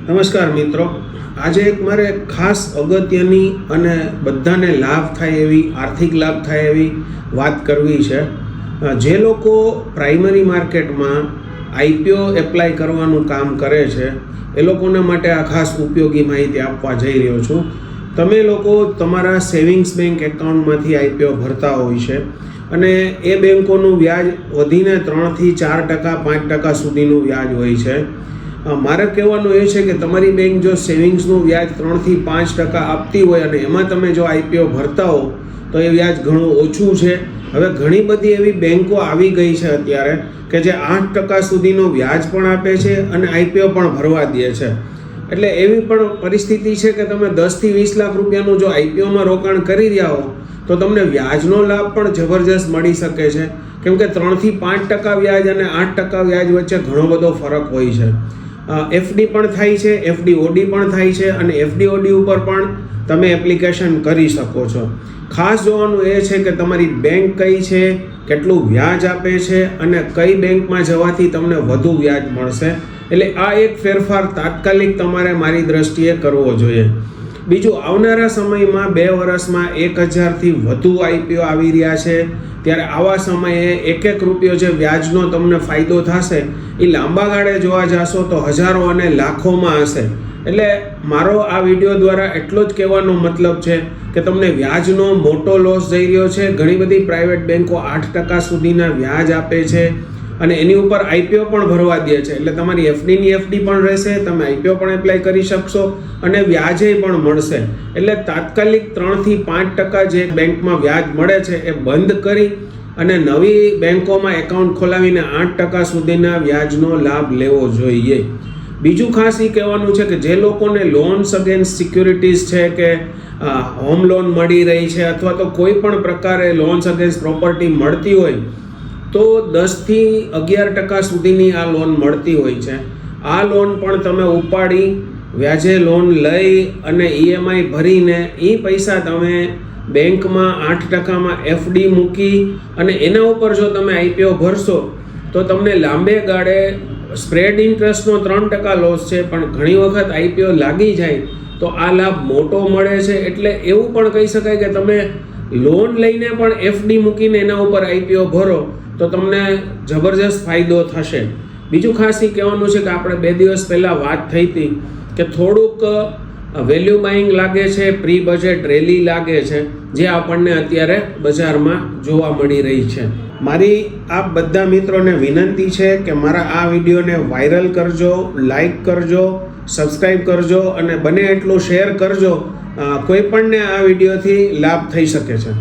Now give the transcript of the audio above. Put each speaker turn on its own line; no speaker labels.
નમસ્કાર મિત્રો, આજે એક મારે ખાસ અગત્યની અને બધાને લાભ થાય એવી આર્થિક લાભ થાય એવી વાત કરવી છે। જે લોકો પ્રાઇમરી માર્કેટમાં આઈપીઓ એપ્લાય કરવાનું કામ કરે છે એ લોકોના માટે આ ખાસ ઉપયોગી માહિતી આપવા જઈ રહ્યો છું। તમે લોકો તમારા સેવિંગ્સ બેંક એકાઉન્ટમાંથી આઈપીઓ ભરતા હોય છે અને એ બેંકોનું વ્યાજ વધીને 3થી 4%, 5% સુધીનું વ્યાજ હોય છે। મારે કહેવાનું એ છે કે તમારી બેંક જો સેવિંગ્સનું વ્યાજ 3થી 5% આપતી હોય અને એમાં તમે જો આઈપીઓ ભરતા હો તો એ વ્યાજ ઘણું ઓછું છે। હવે ઘણી બધી એવી બેંકો આવી ગઈ છે અત્યારે કે જે 8% સુધીનો વ્યાજ પણ આપે છે અને આઈપીઓ પણ ભરવા દે છે। એટલે એવી પણ પરિસ્થિતિ છે કે તમે 10થી 20 લાખ રૂપિયાનું જો આઈપીઓમાં રોકાણ કરી રહ્યા હો તો તમને વ્યાજનો લાભ પણ જબરજસ્ત મળી શકે છે, કેમ કે 3થી 5% વ્યાજ અને 8% વ્યાજ વચ્ચે ઘણો બધો ફરક હોય છે। એફડી પણ થાય છે, એફડી ઓડી પણ થાય છે અને એફડી ઓડી ઉપર પણ તમે એપ્લિકેશન કરી શકો છો। ખાસ જોવાનું એ છે કે તમારી બેંક કઈ છે, કેટલું વ્યાજ આપે છે અને કઈ બેંકમાં જવાથી તમને વધુ વ્યાજ મળશે। એટલે આ એક ફેરફાર તાત્કાલિક તમારે મારી દ્રષ્ટિએ કરવો જોઈએ। બીજું, આવનારા સમયમાં 2 વર્ષમાં 1000થી વધુ આઈપીઓ આવી રહ્યા છે, ત્યારે આવા સમયે એક રૂપિયો જે વ્યાજનો તમને ફાયદો થશે એ લાંબા ગાળે જોવા જશો તો હજારો અને લાખોમાં હશે। એટલે મારો આ વિડીયો દ્વારા એટલો જ કહેવાનો મતલબ છે કે તમને વ્યાજનો મોટો લોસ જઈ રહ્યો છે। ઘણી બધી પ્રાઇવેટ બેન્કો 8% સુધીના વ્યાજ આપે છે અને એની ઉપર આઈપીઓ પણ ભરવા દે છે, એટલે તમારી એફડીની એફડી પણ રહેશે, તમે આઈપીઓ પણ એપ્લાય કરી શકશો અને વ્યાજે પણ મળશે। એટલે તાત્કાલિક 3થી 5% જે બેંકમાં વ્યાજ મળે છે એ બંધ કરી અને નવી બેંકોમાં એકાઉન્ટ ખોલાવીને 8% સુધીના વ્યાજનો લાભ લેવો જોઈએ। બીજું ખાસ એ કહેવાનું છે કે જે લોકોને લોન્સ અગેન્સ્ટ સિક્યુરિટીઝ છે કે હોમ લોન મળી રહી છે અથવા તો કોઈ પણ પ્રકારે લોન્સ અગેન્સ્ટ પ્રોપર્ટી મળતી હોય તો 10થી 11% સુધીની આ લોન મળતી હોય છે। આ લોન પણ તમે ઉપાડી વ્યાજે લોન લઈ અને ઈએમઆઈ ભરીને એ પૈસા તમે બેંકમાં 8%માં એફડી મૂકી અને એના ઉપર જો તમે આઈપીઓ ભરશો તો તમને લાંબે ગાળે સ્પ્રેડ ઇન્ટરેસ્ટનો 3% લોસ છે, પણ ઘણી વખત આઈપીઓ લાગી જાય તો આ લાભ મોટો મળે છે। એટલે એવું પણ કહી શકાય કે તમે લોન લઈને પણ એફડી મૂકીને એના ઉપર આઈપીઓ ભરો તો તમને જબરજસ્ત ફાયદો થશે। બીજું ખાસ એ કહેવાનું છે કે આપણે 2 દિવસ પહેલાં વાત થઈ હતી કે થોડુંક વેલ્યુ બાઇંગ લાગે છે, પ્રી બજેટ રેલી લાગે છે, જે આપણને અત્યારે બજારમાં જોવા મળી રહી છે। મારી આ બધા મિત્રોને વિનંતી છે કે મારા આ વિડીયોને વાયરલ કરજો, લાઈક કરજો, સબસ્ક્રાઈબ કરજો અને બને એટલું શેર કરજો। કોઈ પણને આ વિડીયોથી લાભ થઈ શકે છે।